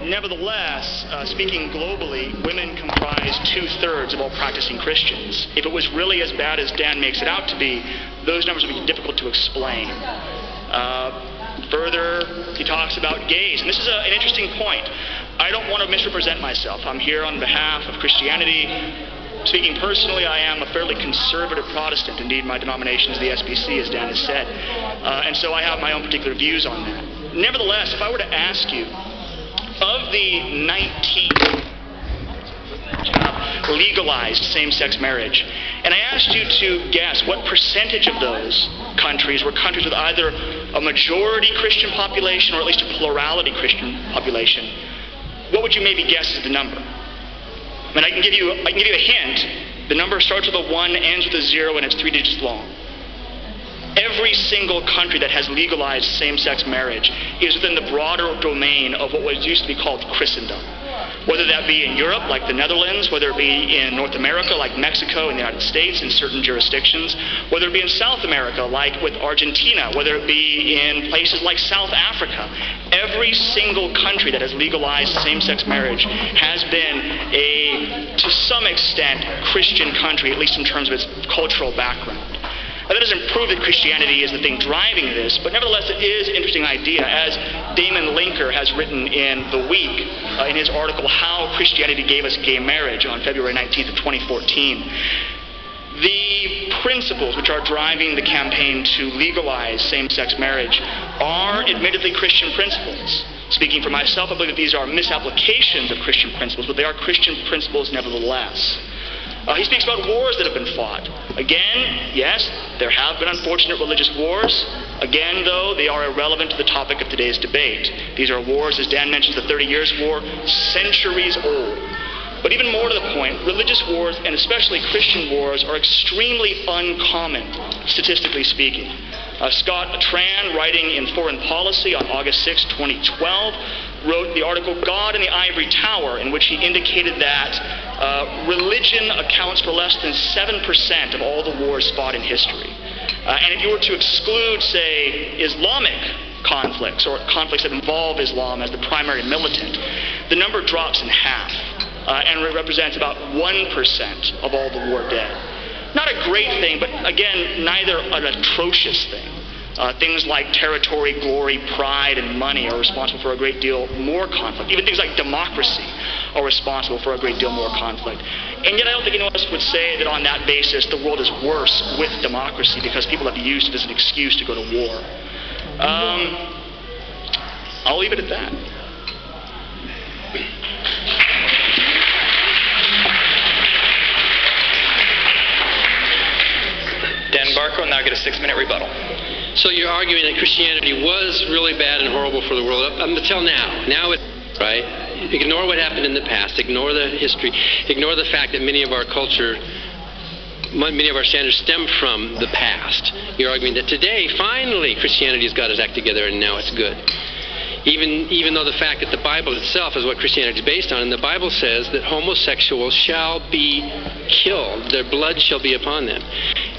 Nevertheless, speaking globally, women comprise 2/3 of all practicing Christians. If it was really as bad as Dan makes it out to be, those numbers would be difficult to explain. Further, he talks about gays, and this is an interesting point. I don't want to misrepresent myself. I'm here on behalf of Christianity, speaking personally, I am a fairly conservative Protestant. Indeed, my denomination is the SBC, as Dan has said. And so I have my own particular views on that. Nevertheless, if I were to ask you, of the 19 legalized same-sex marriage, and I asked you to guess what percentage of those countries were countries with either a majority Christian population or at least a plurality Christian population, what would you maybe guess is the number? I mean, I can give you a hint. The number starts with a 1, ends with a 0, and it's 3 digits long. Every single country that has legalized same-sex marriage is within the broader domain of what was used to be called Christendom. Whether that be in Europe, like the Netherlands, whether it be in North America, like Mexico and the United States in certain jurisdictions, whether it be in South America, like with Argentina, whether it be in places like South Africa, every single country that has legalized same-sex marriage has been to some extent, Christian country, at least in terms of its cultural background. Now, that doesn't prove that Christianity is the thing driving this, but nevertheless it is an interesting idea, as Damon Linker has written in The Week, in his article, How Christianity Gave Us Gay Marriage, on February 19th of 2014. The principles which are driving the campaign to legalize same-sex marriage are admittedly Christian principles. Speaking for myself, I believe that these are misapplications of Christian principles, but they are Christian principles nevertheless. He speaks about wars that have been fought. Again, yes, there have been unfortunate religious wars. Again, though, they are irrelevant to the topic of today's debate. These are wars, as Dan mentions, the 30 Years' War, centuries old. But even more to the point, religious wars, and especially Christian wars, are extremely uncommon, statistically speaking. Scott Tran, writing in Foreign Policy on August 6, 2012, wrote the article God in the Ivory Tower, in which he indicated that religion accounts for less than 7% of all the wars fought in history. And if you were to exclude, say, Islamic conflicts, or conflicts that involve Islam as the primary militant, the number drops in half, and represents about 1% of all the war dead. Not a great thing, but again, neither an atrocious thing. Things like territory, glory, pride, and money are responsible for a great deal more conflict. Even things like democracy are responsible for a great deal more conflict. And yet I don't think anyone else would say that on that basis the world is worse with democracy because people have used it as an excuse to go to war. I'll leave it at that. Dan Barco will now get a 6-minute rebuttal. So you're arguing that Christianity was really bad and horrible for the world up until now. Now it's right. Ignore what happened in the past. Ignore the history. Ignore the fact that many of our standards stem from the past. You're arguing that today, finally, Christianity has got its act together and now it's good. Even though the fact that the Bible itself is what Christianity is based on, and the Bible says that homosexuals shall be killed, their blood shall be upon them.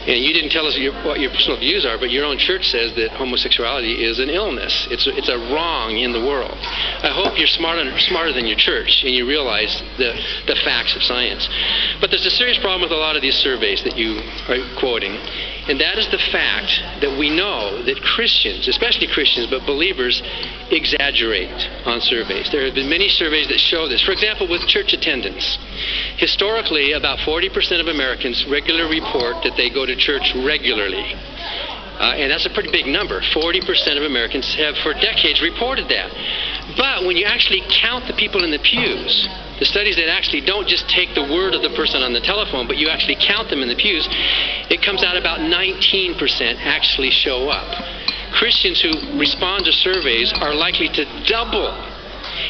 And you didn't tell us what your personal views are, but your own church says that homosexuality is an illness. It's a wrong in the world. I hope you're smarter than your church and you realize the facts of science. But there's a serious problem with a lot of these surveys that you are quoting, and that is the fact that we know that Christians, especially Christians, but believers, exaggerate on surveys. There have been many surveys that show this. For example, with church attendance. Historically, about 40% of Americans regularly report that they go to church regularly. And that's a pretty big number. 40% of Americans have for decades reported that. But when you actually count the people in the pews, the studies that actually don't just take the word of the person on the telephone, but you actually count them in the pews, it comes out about 19% actually show up. Christians who respond to surveys are likely to double.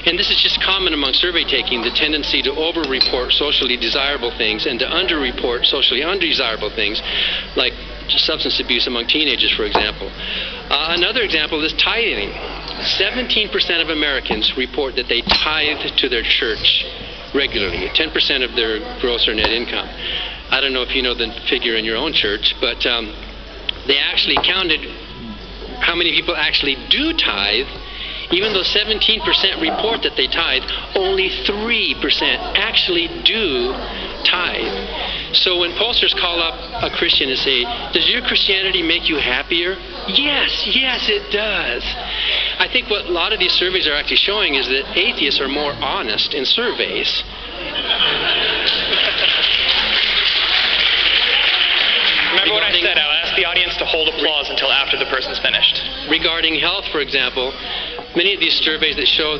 And this is just common among survey taking, the tendency to over-report socially desirable things and to under-report socially undesirable things, like substance abuse among teenagers, for example. Another example is tithing. 17% of Americans report that they tithe to their church regularly, 10% of their gross or net income. I don't know if you know the figure in your own church, but they actually counted how many people actually do tithe. Even though 17% report that they tithe, only 3% actually do tithe. So when pollsters call up a Christian and say, does your Christianity make you happier? Yes, it does. I think what a lot of these surveys are actually showing is that atheists are more honest in surveys. Remember what I said. I'll ask the audience to hold applause until after the person's finished. Regarding health, for example, many of these surveys that show